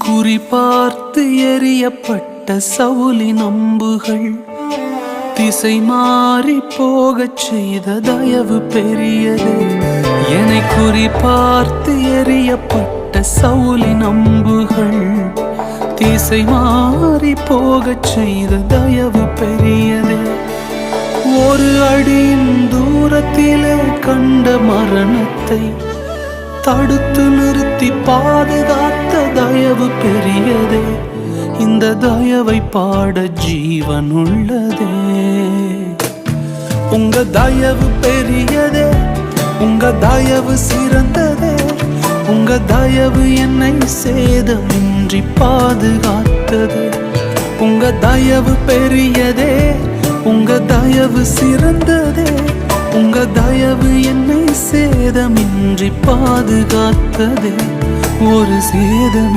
குறிபார்த்து எறியப்பட்ட சவுலின் அம்புகள் திசை மாறி போகச் செய்த தயவு பெரியது. என்னை குறிபார்த்து எறியப்பட்ட சவுலின் அம்புகள் திசை மாறி போகச் செய்த தயவு பெரியது. ஒரு அடியின் தூரத்திலே கண்ட மரணத்தை தடுத்து நிறுத்தி பாதுகாத்த தயவு பெரியதே. இந்த தயவை பாட ஜீவன் உள்ளதே. உங்க தயவு பெரியதே, உங்க தயவு சிறந்ததே. உங்க தயவு என்னை சேதமின்றி பாதுகாத்தது. உங்க தயவு பெரியதே, உங்க தயவு சிறந்ததே. உங்க தயவு என்னை சேதமின்றி பாதுகாத்ததே. ஒரு சேதம்